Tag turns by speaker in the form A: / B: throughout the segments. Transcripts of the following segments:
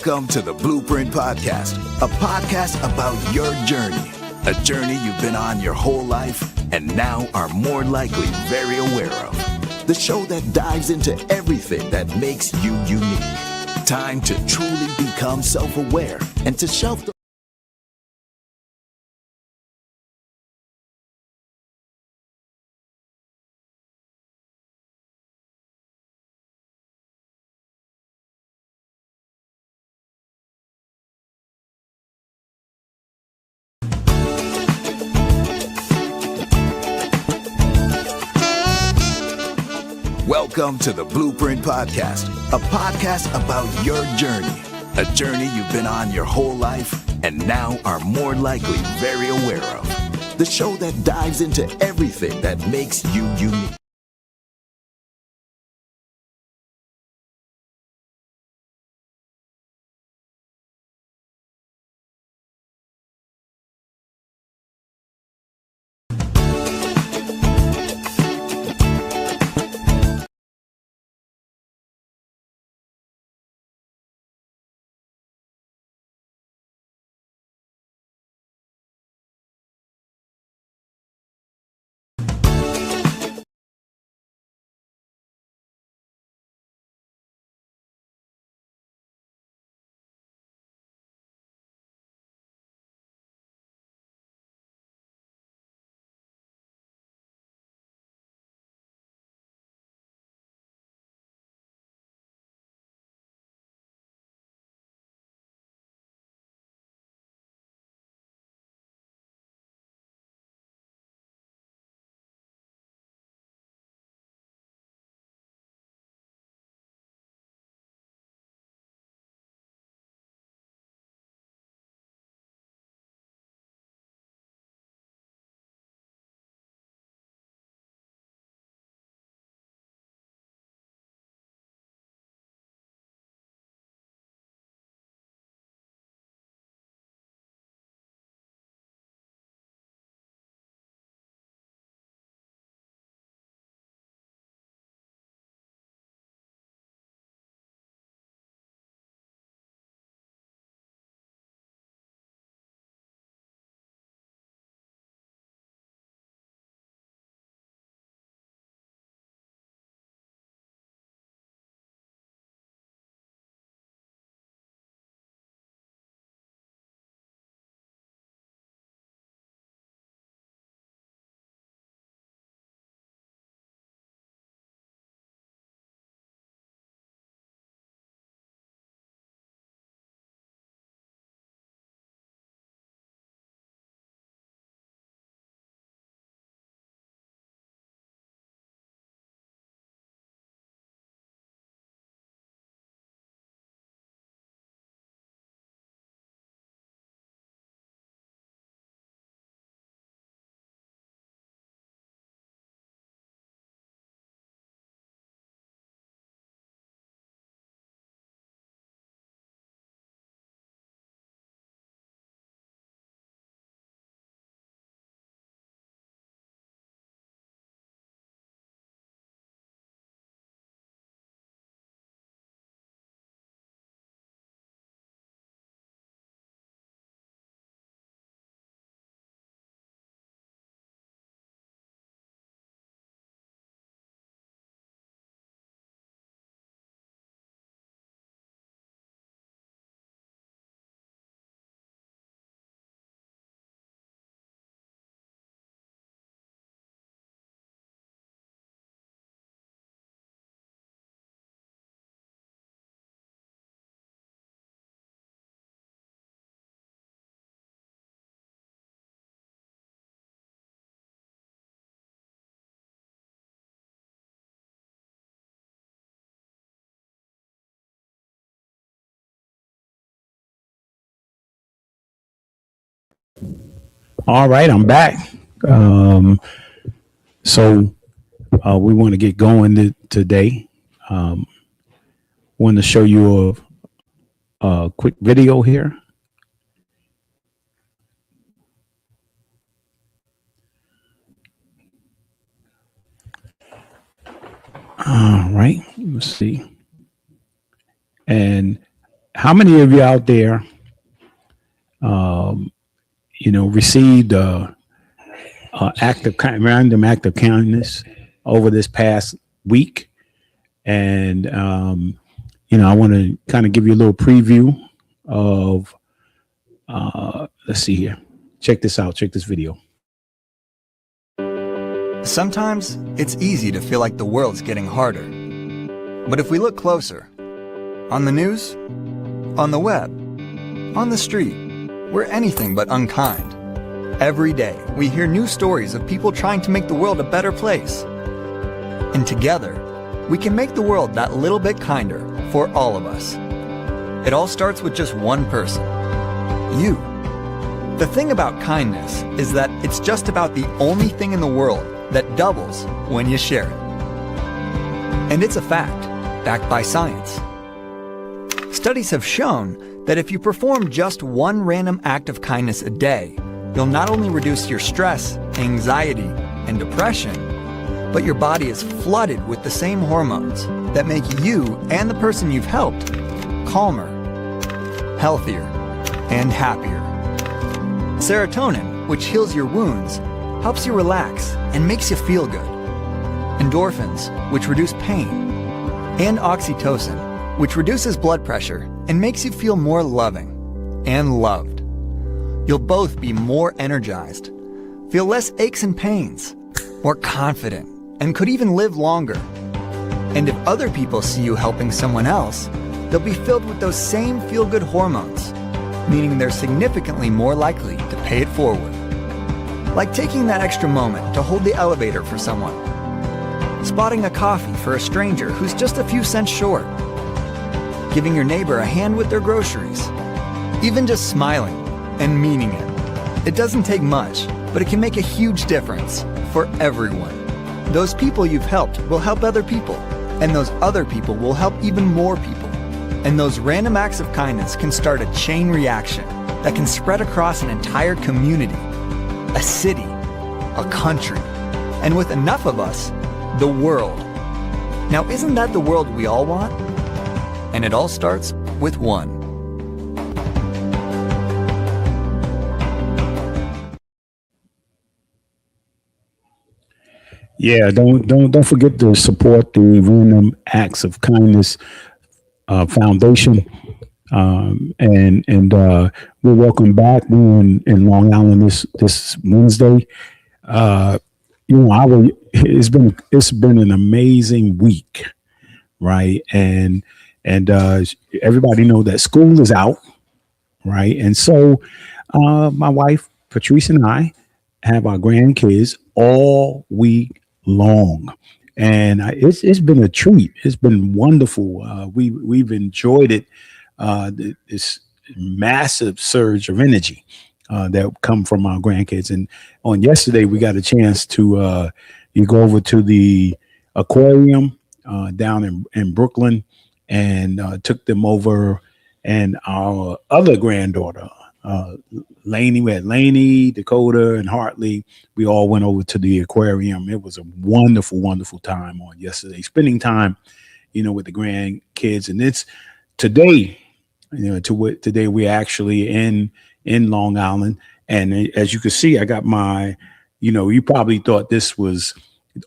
A: Welcome to the Blueprint Podcast, a podcast about your journey, a journey you've been on your whole life and now are more likely very aware of. The show that dives into everything that makes you unique. Time to truly become self-aware and to shelf the Welcome to the Blueprint Podcast, a podcast about your journey, a journey you've been on your whole life and now are more likely very aware of. The show that dives into everything that makes you unique.
B: All right, I'm back. So we want to get going today. Um, Want to show you a quick video here. All right, let's see. And how many of you out there, received random act of kindness over this past week? And I want to kind of give you a little preview of. Let's see here. Check this out. Check this video.
C: Sometimes it's easy to feel like the world's getting harder. But if we look closer, on the news, on the web, on the street, we're anything but unkind. Every day, we hear new stories of people trying to make the world a better place. And together, we can make the world that little bit kinder for all of us. It all starts with just one person, you. The thing about kindness is that it's just about the only thing in the world that doubles when you share it. And it's a fact, backed by science. Studies have shown that if you perform just one random act of kindness a day, you'll not only reduce your stress, anxiety, and depression, but your body is flooded with the same hormones that make you and the person you've helped calmer, healthier, and happier. Serotonin, which heals your wounds, helps you relax and makes you feel good. Endorphins, which reduce pain. And oxytocin, which reduces blood pressure and makes you feel more loving and loved. You'll both be more energized, feel less aches and pains, more confident, and could even live longer. And if other people see you helping someone else, they'll be filled with those same feel-good hormones, meaning they're significantly more likely to pay it forward. Like taking that extra moment to hold the elevator for someone, spotting a coffee for a stranger who's just a few cents short, giving your neighbor a hand with their groceries, even just smiling and meaning it. It doesn't take much, but it can make a huge difference for everyone. Those people you've helped will help other people, and those other people will help even more people. And those random acts of kindness can start a chain reaction that can spread across an entire community, a city, a country, and with enough of us, the world. Now, isn't that the world we all want? And it all starts with one.
B: Yeah, don't forget to support the Random Acts of Kindness Foundation. And we're welcome back. We're in Long Island this Wednesday. Uh, it's been an amazing week, right? And everybody know that school is out, right? And so my wife Patrice and I have our grandkids all week long, and it's been a treat. It's been wonderful. We've enjoyed it. This massive surge of energy that come from our grandkids. And on yesterday, we got a chance to you go over to the aquarium down in Brooklyn, and took them over, and our other granddaughter, uh, Laney. We had Laney, Dakota, and Hartley. We all went over to the aquarium. It was a wonderful, wonderful time on yesterday, spending time, with the grandkids. And it's today, today we're actually in Long Island, and as you can see, I got my, you probably thought this was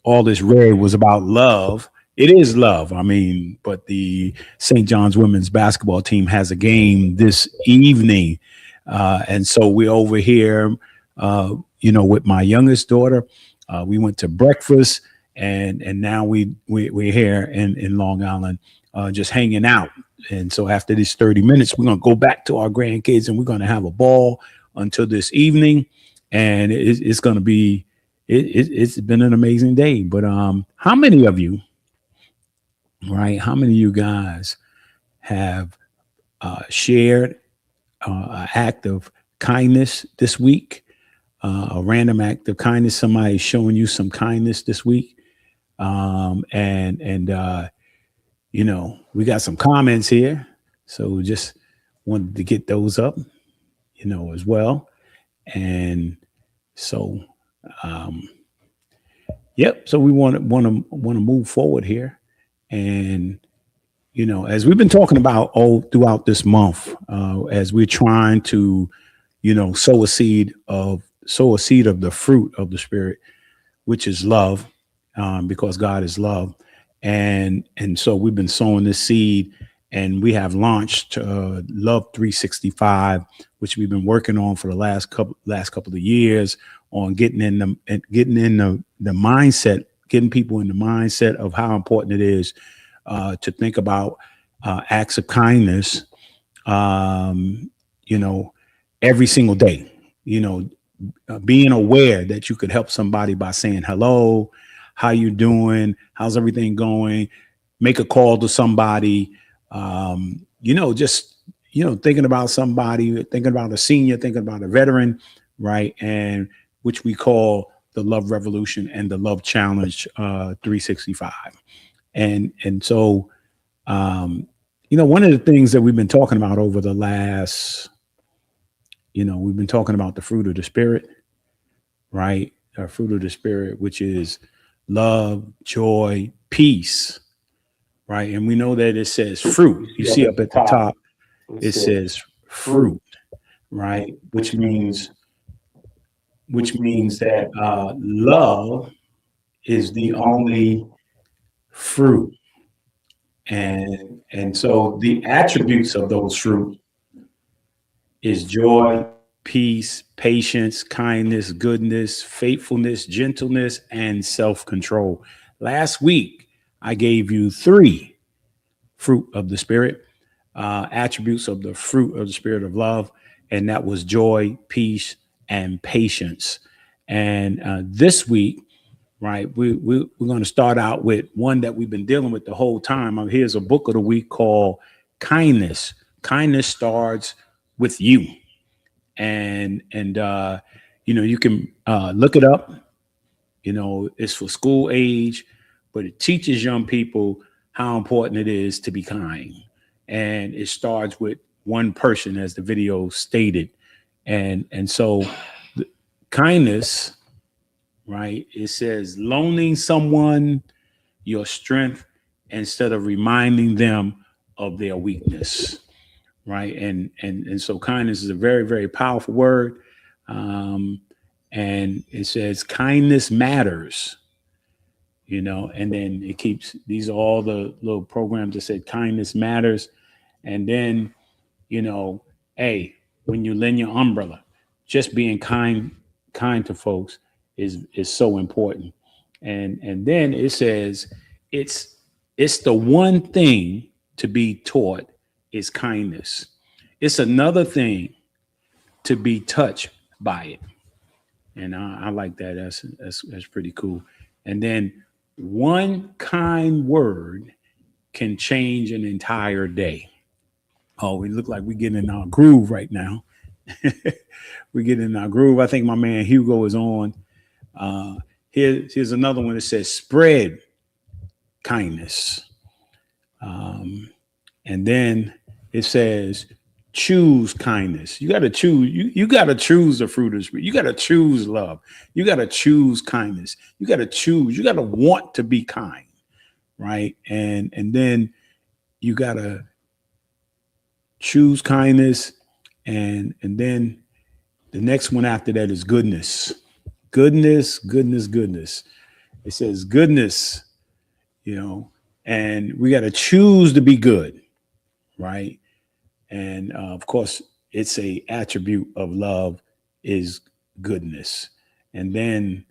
B: all this red was about love. It is love. I mean, but the St. John's women's basketball team has a game this evening. And so we're over here, with my youngest daughter. We went to breakfast, and now we're here in Long Island, just hanging out. And so after these 30 minutes, we're going to go back to our grandkids, and we're going to have a ball until this evening. And it's going to be, it's been an amazing day. But how many of you, right? How many of you guys have shared an act of kindness this week? A random act of kindness. Somebody showing you some kindness this week. And we got some comments here. So just wanted to get those up, as well. And so, yep. So we want to move forward here, and as we've been talking about all throughout this month, as we're trying to, sow a seed of the fruit of the spirit, which is love, because God is love. And so we've been sowing this seed, and we have launched Love 365, which we've been working on for the last couple of years, on getting in the mindset, getting people in the mindset of how important it is to think about acts of kindness, every single day. Being aware that you could help somebody by saying hello, how you doing, how's everything going, make a call to somebody, just thinking about somebody, thinking about a senior, thinking about a veteran, right? And which we call the Love Revolution and the Love Challenge 365. And so one of the things that we've been talking about over the last, we've been talking about the fruit of the spirit, right? Our fruit of the spirit, which is love, joy, peace, right? And we know that it says fruit. You see up at the top, it says fruit, right? Which means that love is the only fruit. And so the attributes of those fruit is joy, peace, patience, kindness, goodness, faithfulness, gentleness, and self-control. Last week, I gave you 3 fruit of the spirit, attributes of the fruit of the spirit of love, and that was joy, peace, and patience. And this week, right, we're going to start out with one that we've been dealing with the whole time. Here's a book of the week called Kindness. Kindness starts with you. And you can look it up. It's for school age, but it teaches young people how important it is to be kind. And it starts with one person, as the video stated. And so kindness, right? It says loaning someone your strength instead of reminding them of their weakness, right? And so kindness is a very, very powerful word. And it says kindness matters, and then it keeps, these are all the little programs that said kindness matters. And then, hey, when you lend your umbrella, just being kind to folks is so important. And then it says it's the one thing to be taught is kindness. It's another thing to be touched by it. And I like that. That's pretty cool. And then one kind word can change an entire day. Oh, we look like we're getting in our groove right now. We're getting in our groove. I think my man Hugo is on. Here's another one that says spread kindness. And then it says choose kindness. You got to choose. You got to choose the fruit of the spirit. You got to choose love. You got to choose kindness. You got to choose. You got to want to be kind, right? And then you got to choose kindness, and then the next one after that is goodness. Goodness. It says goodness, and we got to choose to be good, right? And of course, it's a attribute of love is goodness. And then,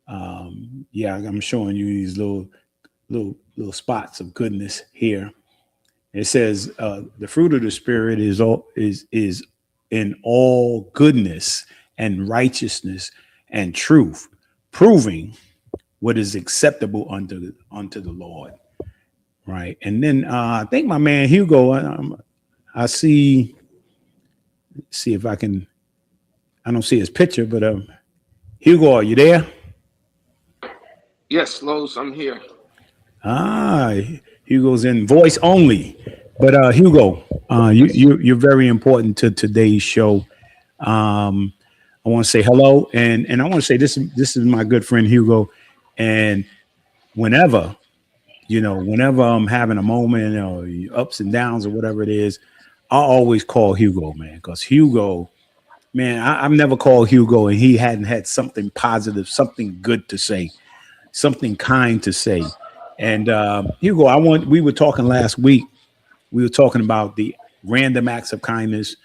B: I'm showing you these little spots of goodness here. It says the fruit of the spirit is in all goodness and righteousness and truth, proving what is acceptable unto the Lord, right? And then I think my man Hugo, I see if I can. I don't see his picture, but Hugo, are you there?
D: Yes, Lowe's, I'm here.
B: Hugo's in voice only. But Hugo, you're very important to today's show. I want to say hello, and I want to say this is my good friend Hugo, and whenever whenever I'm having a moment or ups and downs or whatever it is, I always call Hugo, man, because Hugo, man, I've never called Hugo and he hadn't had something positive, something good to say, something kind to say. And Hugo, we were talking last week. We were talking about the random acts of kindness,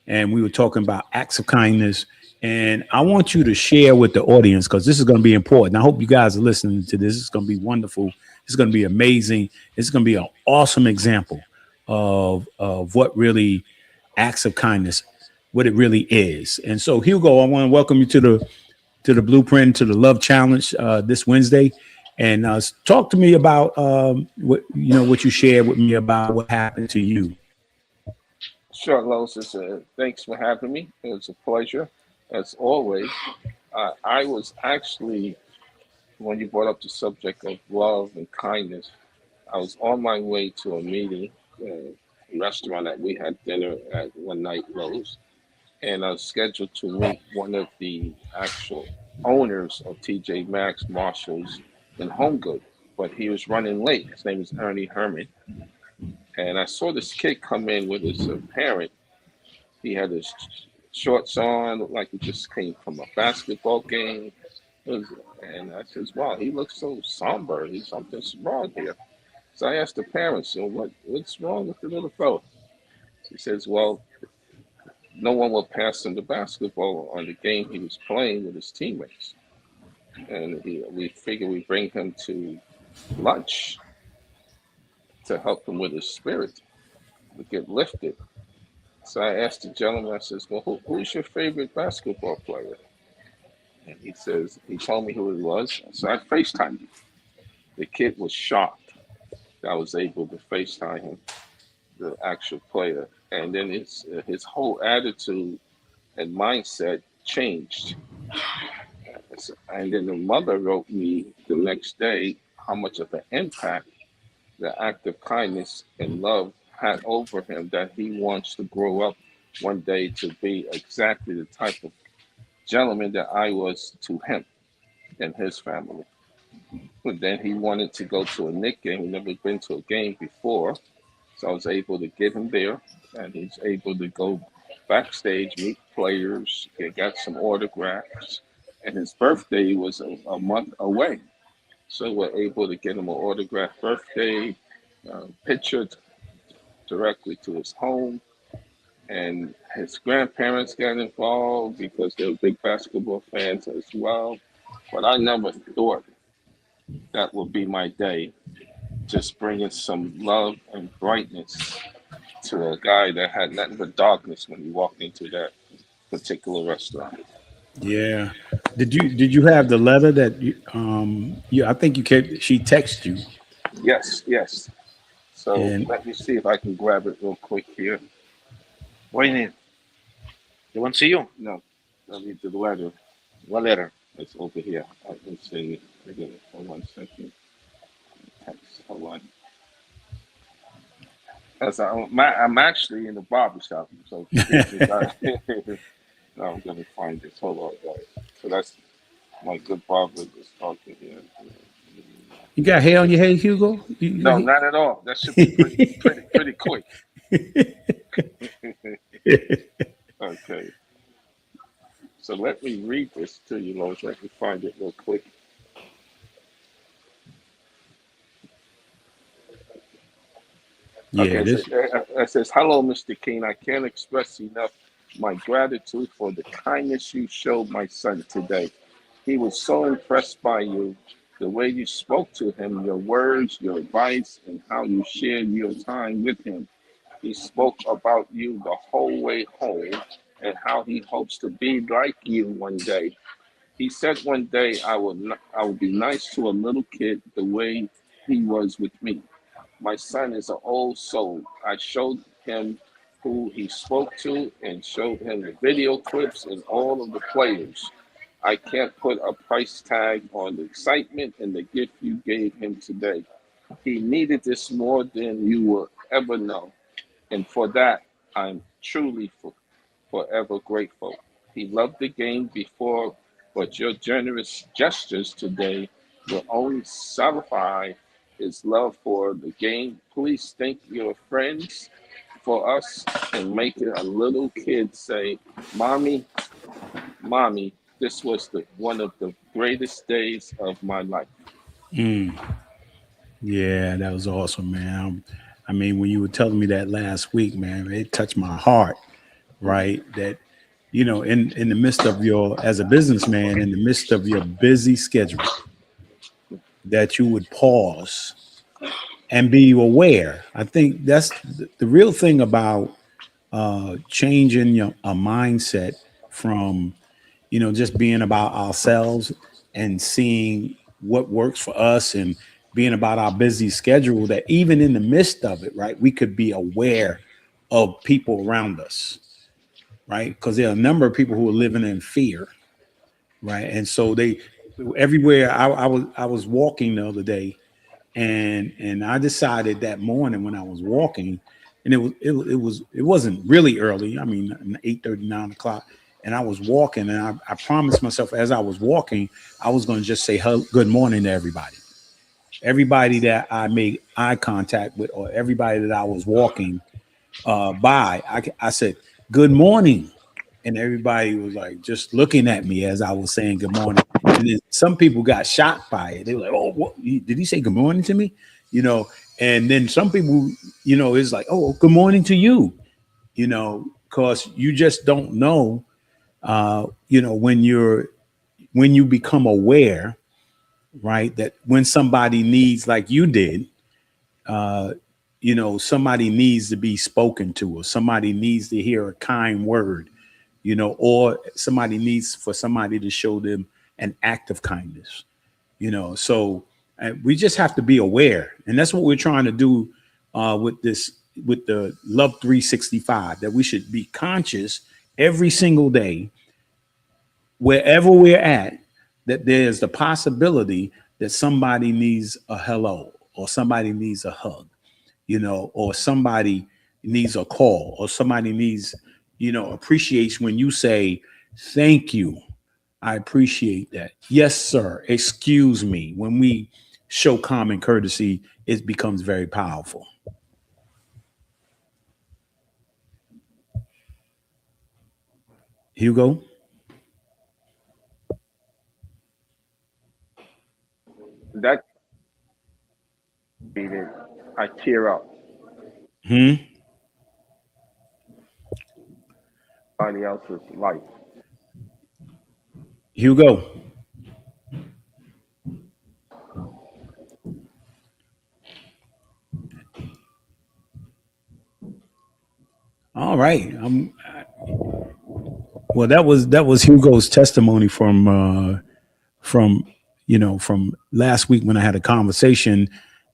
B: and we were talking about acts of kindness. And I want you to share with the audience because this is going to be important. I hope you guys are listening to this. It's going to be wonderful. It's going to be amazing. It's going to be an awesome example of what really acts of kindness, what it really is. And so, Hugo, I want to welcome you to the blueprint, to the love challenge this Wednesday, and talk to me about what you shared with me about what happened to you.
D: Sure, Lois. Thanks for having me. It was a pleasure, as always. I was actually, when you brought up the subject of love and kindness, I was on my way to a meeting, restaurant that we had dinner at one night, Lowe's, and I was scheduled to meet one of the actual owners of TJ Maxx, Marshalls, and Home Good, but he was running late. His name is Ernie Herman, and I saw this kid come in with his parent. He had his shorts on, looked like he just came from a basketball game. It was, and I says, "Wow, he looks so somber. He's something's wrong here." So I asked the parents, "So what's wrong with the little fellow?" He says, "Well, no one will pass him the basketball on the game he was playing with his teammates, and we figure we bring him to lunch to help him with his spirit to get lifted." So I asked the gentleman, I says, "Well, who's your favorite basketball player?" And he told me who it was. So I FaceTimed him. The kid was shocked that I was able to FaceTime him, the actual player. And then his whole attitude and mindset changed. And then the mother wrote me the next day how much of an impact the act of kindness and love had over him, that he wants to grow up one day to be exactly the type of gentleman that I was to him and his family. But then he wanted to go to a Knick game. He never been to a game before. So I was able to get him there, and he's able to go backstage, meet players, got some autographs. And his birthday was a month away. So we're able to get him an autographed birthday picture directly to his home. And his grandparents got involved because they were big basketball fans as well. But I never thought that would be my day, just bringing some love and brightness to a guy that had nothing but darkness when he walked into that particular restaurant.
B: Yeah. Did you have the letter that I think she texted you
D: Yes, yes. So
B: and
D: let me see if I can grab it real quick here.
E: What do you need? You want to see you?
D: No, let me do the letter.
E: What letter?
D: It's over here. I can send it again. Hold on a second. Text. Hold on. I'm actually in the barber shop, so forgive me, guys. Now I'm gonna find this. Hold on, guys. So that's my good barber just talking here.
B: you got hair on your head, Hugo?
D: No, not at all. That should be pretty quick. Okay. So let me read this to you, Lois. Let me find it real quick.
B: Yeah,
D: Okay, so
B: this.
D: it says, "Hello, Mr. King. I can't express enough my gratitude for the kindness you showed my son today. He was so impressed by you, the way you spoke to him, your words, your advice, and how you shared your time with him. He spoke about you the whole way home and how he hopes to be like you one day. He said one day I will be nice to a little kid the way he was with me. My son is an old soul. I showed him who he spoke to and showed him the video clips and all of the players. I can't put a price tag on the excitement and the gift you gave him today. He needed this more than you will ever know. And for that, I'm truly forever grateful. He loved the game before, but your generous gestures today will only solidify is love for the game. Please thank your friends for us and make it a little kid say, "Mommy, mommy, this was the one of the greatest days of my life."
B: Yeah, that was awesome, man. I mean, when you were telling me that last week, man, it touched my heart, right? That, in the midst of your, as a businessman, in the midst of your busy schedule, that you would pause and be aware. I think that's the real thing about changing a mindset from, just being about ourselves and seeing what works for us and being about our busy schedule, that even in the midst of it, right, we could be aware of people around us, right? Because there are a number of people who are living in fear, right? And so everywhere I was walking the other day, and I decided that morning when I was walking, and it wasn't really early. I mean, 8:30, 9 o'clock, and I was walking, and I promised myself as I was walking, I was going to just say good morning to everybody that I made eye contact with, or everybody that I was walking by. I said good morning, and everybody was like just looking at me as I was saying good morning. And then some people got shocked by it. They were like, "Oh, did he say good morning to me?" You know. And then some people, is like, "Oh, good morning to you," because you just don't know, when you become aware, right, that when somebody needs, like you did, somebody needs to be spoken to, or somebody needs to hear a kind word, or somebody needs for somebody to show them an act of kindness, So we just have to be aware. And that's what we're trying to do with the Love 365, that we should be conscious every single day, wherever we're at, that there's the possibility that somebody needs a hello, or somebody needs a hug, or somebody needs a call, or somebody needs, appreciation when you say, thank you. I appreciate that. Yes, sir. Excuse me. When we show common courtesy, it becomes very powerful. Hugo?
D: That I tear up.
B: Hmm?
D: Somebody else's life.
B: Hugo? All right. Well, that was Hugo's testimony from last week when I had a conversation,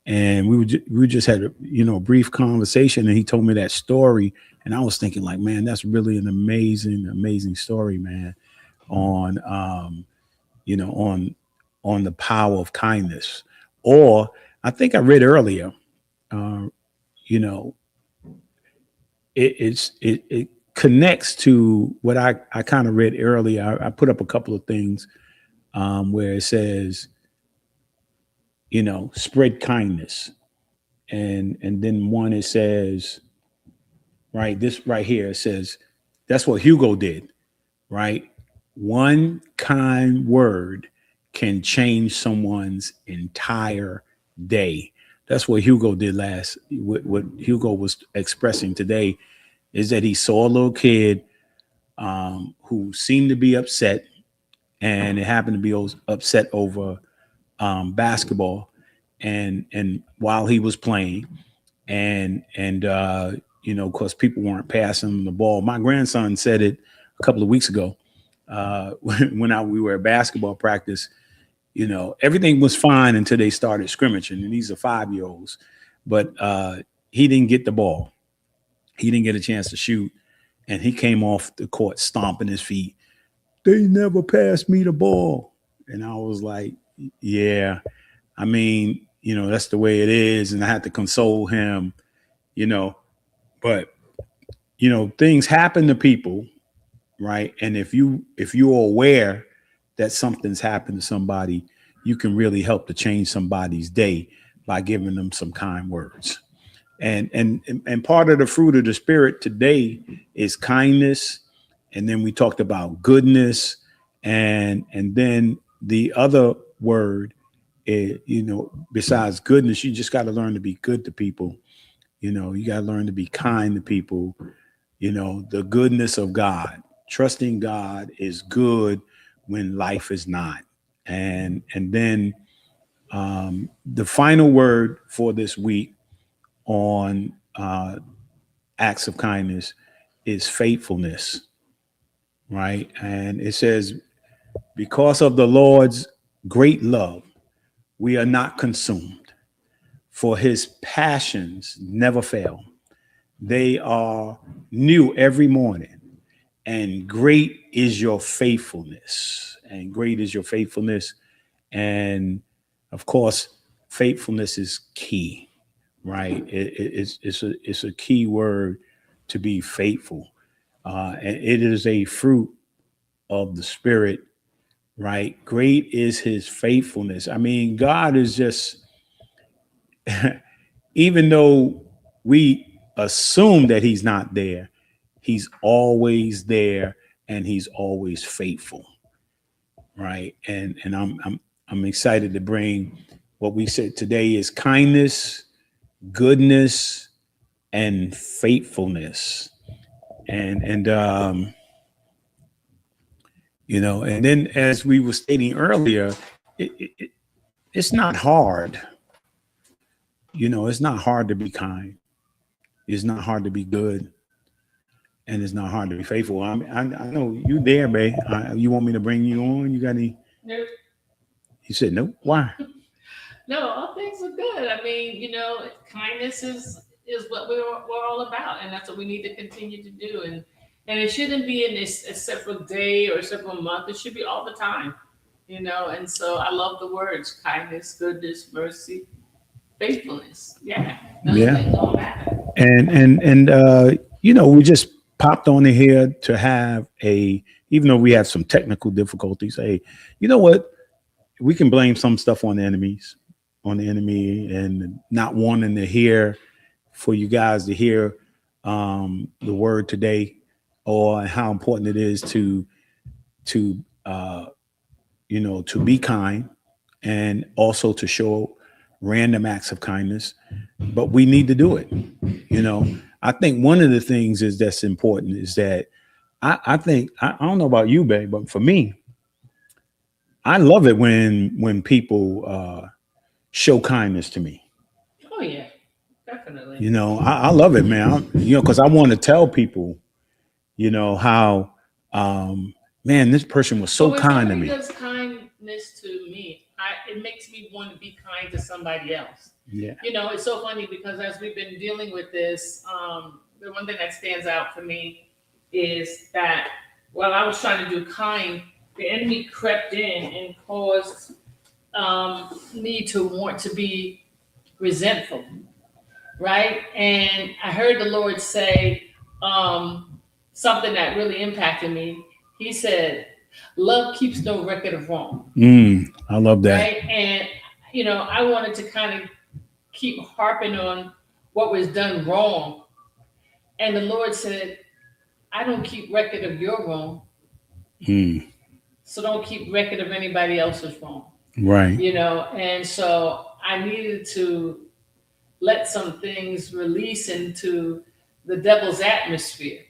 B: and we just had a brief conversation, and he told me that story, and I was thinking like, man, that's really an amazing story, man, on on the power of kindness. Or I think I read earlier, uh, you know, it connects to what I kind of read earlier. I put up a couple of things where it says, spread kindness, and then one it says, right, this right here, it says that's what Hugo did, right? One kind word can change someone's entire day. That's what Hugo did what Hugo was expressing today is that he saw a little kid who seemed to be upset, and it happened to be upset over basketball, and while he was playing, and of course, people weren't passing him the ball. My grandson said it a couple of weeks ago when we were at basketball practice. Everything was fine until they started scrimmaging, and these are 5-year-olds, but he didn't get the ball. He didn't get a chance to shoot, and he came off the court stomping his feet. They never passed me the ball, and I was like, yeah. I mean, that's the way it is, and I had to console him, you know. But things happen to people, right? And if you're aware that something's happened to somebody, you can really help to change somebody's day. by giving them some kind words. And part of the fruit of the spirit today is kindness, and then we talked about goodness, and then the other word is, besides goodness, you just got to learn to be good to people. You got to learn to be kind to people. The goodness of God. Trusting God is good when life is not. And then the final word for this week on acts of kindness is faithfulness, right? And it says, because of the Lord's great love, we are not consumed, for his passions never fail. They are new every morning, and great is your faithfulness. And great is your faithfulness. And of course, faithfulness is key, right? It's a key word to be faithful. And it is a fruit of the spirit, right? Great is his faithfulness. I mean, God is just, even though we assume that he's not there, he's always there and he's always faithful, right? And I'm excited to bring what we said today is kindness, goodness, and faithfulness. And and then as we were stating earlier, it's not hard. It's not hard to be kind. It's not hard to be good, and it's not hard to be faithful. I know you there, babe. You want me to bring you on? You got any?
F: Nope.
B: He said no. Why?
F: No, all things are good. I mean, kindness is what we're all about, and that's what we need to continue to do. And it shouldn't be in a separate day or a separate month. It should be all the time, And so I love the words kindness, goodness, mercy, faithfulness. Yeah, those things all matter.
B: And we just popped on here to have even though we have some technical difficulties. Hey, you know what? We can blame some stuff on the enemy and not wanting to hear, for you guys to hear the word today, or how important it is to be kind, and also to show random acts of kindness. But we need to do it. I think one of the things that's important is that I think, I don't know about you, babe, but for me, I love it when people show kindness to me.
F: Oh yeah, definitely.
B: I love it, man. Because I want to tell people, how, man, this person was so kind to me.
F: Does kindness to me, it makes me want to be kind to somebody else.
B: Yeah.
F: It's so funny because as we've been dealing with this, the one thing that stands out for me is that while I was trying to do kind, the enemy crept in and caused me to want to be resentful, right? And I heard the Lord say something that really impacted me. He said, love keeps no record of wrong.
B: I love that.
F: Right? And, I wanted to kind of keep harping on what was done wrong. And the Lord said, I don't keep record of your wrong. So don't keep record of anybody else's wrong.
B: Right.
F: And so I needed to let some things release into the devil's atmosphere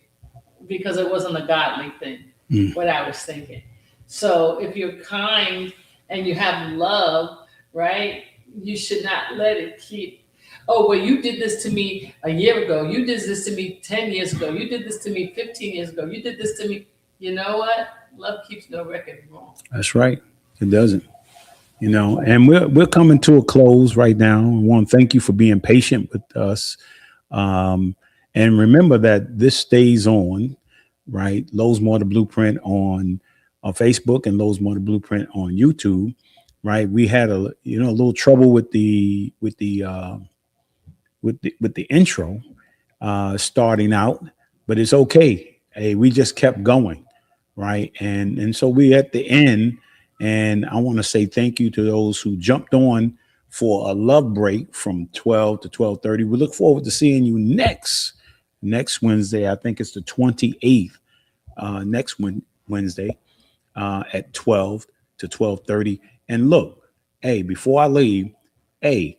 F: because it wasn't a godly thing, what I was thinking. So if you're kind and you have love, right, you should not let it keep, oh, well, you did this to me a year ago. You did this to me 10 years ago. You did this to me 15 years ago. You did this to me. You know what? Love keeps no record of wrong.
B: That's right. It doesn't. And we're coming to a close right now. I want to thank you for being patient with us. And remember that this stays on, right? Lowe's More the Blueprint on Facebook and Lowe's More the Blueprint on YouTube, right? We had a little trouble with the intro starting out, but it's okay. Hey, we just kept going, right? And so we at the end. And I want to say thank you to those who jumped on for a love break from 12 to 12:30. We look forward to seeing you next Wednesday. I think it's the 28th, next Wednesday at 12 to 12:30. And look, hey, before I leave, hey,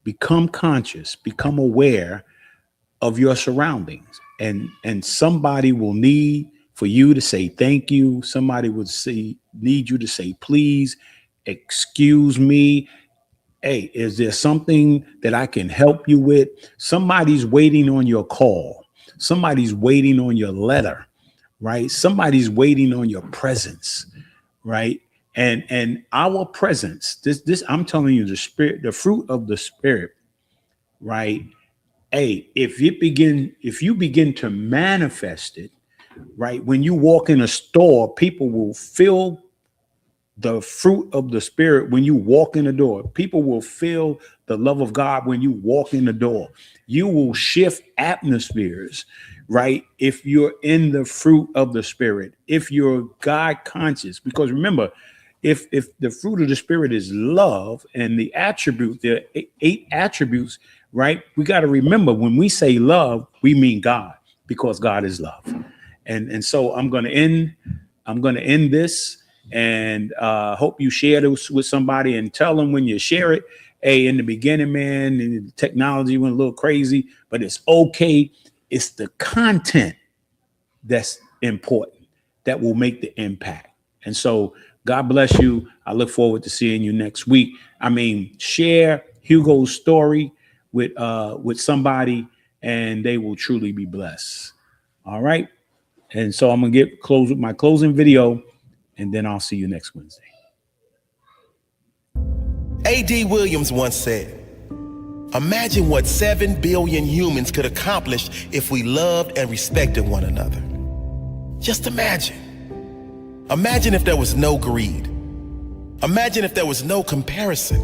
B: become conscious, become aware of your surroundings, and somebody will need for you to say thank you. Somebody would need you to say please, excuse me. Hey, is there something that I can help you with? Somebody's waiting on your call. Somebody's waiting on your letter, right? Somebody's waiting on your presence, right? And our presence, this I'm telling you, the spirit, the fruit of the spirit, right? Hey, if you begin to manifest it, right? When you walk in a store, people will feel the fruit of the spirit when you walk in the door. People will feel the love of God when you walk in the door. You will shift atmospheres, right? If you're in the fruit of the spirit, if you're God conscious, because remember, if the fruit of the spirit is love and the attribute, the eight attributes, right? We got to remember when we say love, we mean God, because God is love. And so I'm going to end this, and hope you share this with somebody and tell them when you share it. Hey, in the beginning, man, the technology went a little crazy, but it's okay. It's the content that's important that will make the impact. And so God bless you. I look forward to seeing you next week. I mean, share Hugo's story with somebody, and they will truly be blessed. All right. And so I'm gonna close with my closing video, and then I'll see you next Wednesday.
G: A.D. Williams once said, "Imagine what 7 billion humans could accomplish if we loved and respected one another." Just imagine. Imagine if there was no greed. Imagine if there was no comparison.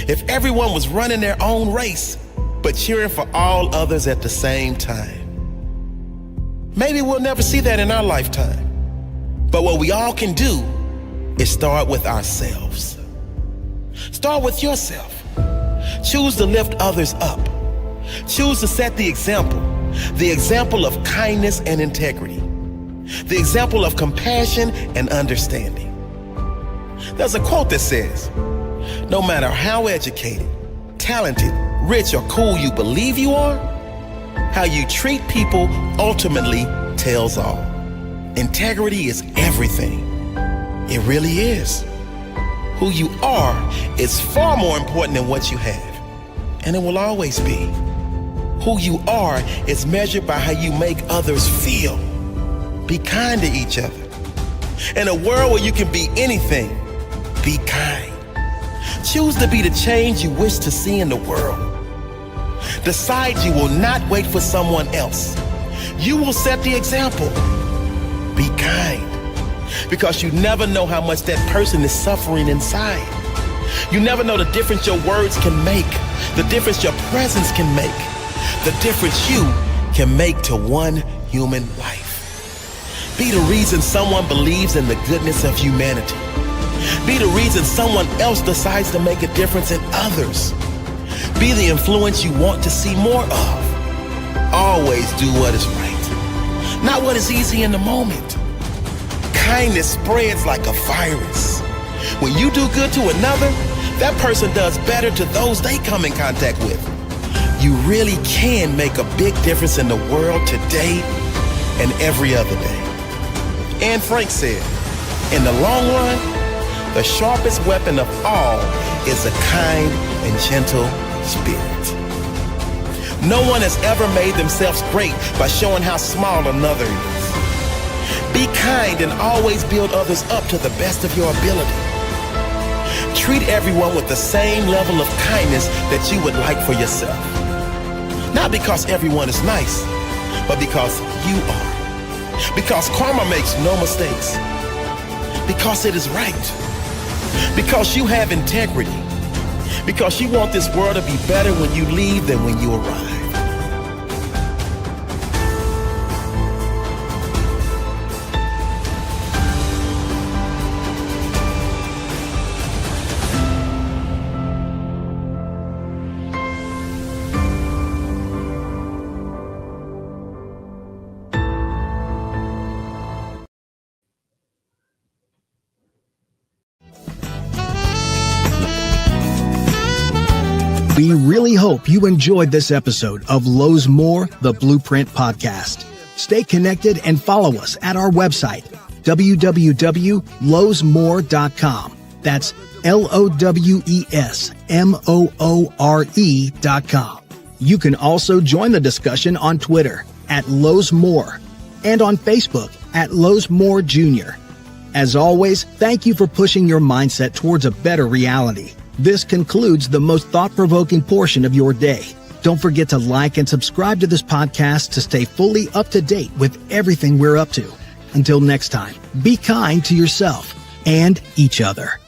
G: If everyone was running their own race, but cheering for all others at the same time. Maybe we'll never see that in our lifetime. But what we all can do is start with ourselves. Start with yourself. Choose to lift others up. Choose to set the example of kindness and integrity, the example of compassion and understanding. There's a quote that says, "No matter how educated, talented, rich, or cool you believe you are, how you treat people ultimately tells all." Integrity is everything. It really is. Who you are is far more important than what you have, and it will always be. Who you are is measured by how you make others feel. Be kind to each other. In a world where you can be anything, be kind. Choose to be the change you wish to see in the world. Decide you will not wait for someone else. You will set the example. Be kind, because you never know how much that person is suffering inside. You never know the difference your words can make, the difference your presence can make, the difference you can make to one human life. Be the reason someone believes in the goodness of humanity. Be the reason someone else decides to make a difference in others. Be the influence you want to see more of. Always do what is right, not what is easy in the moment. Kindness spreads like a virus. When you do good to another, that person does better to those they come in contact with. You really can make a big difference in the world today and every other day. Anne Frank said, "In the long run, the sharpest weapon of all is a kind and gentle spirit." No one has ever made themselves great by showing how small another is. Be kind and always build others up to the best of your ability. Treat everyone with the same level of kindness that you would like for yourself. Not because everyone is nice, but because you are. Because karma makes no mistakes. Because it is right. Because you have integrity. Because you want this world to be better when you leave than when you arrive.
H: really hope you enjoyed this episode of Lowe's More, the Blueprint Podcast. Stay connected and follow us at our website, www.lowesmore.com. That's LOWESMOORE.com. You can also join the discussion on Twitter at Lowe's More and on Facebook at Lowe's More Jr. As always, thank you for pushing your mindset towards a better reality. This concludes the most thought-provoking portion of your day. Don't forget to like and subscribe to this podcast to stay fully up to date with everything we're up to. Until next time, be kind to yourself and each other.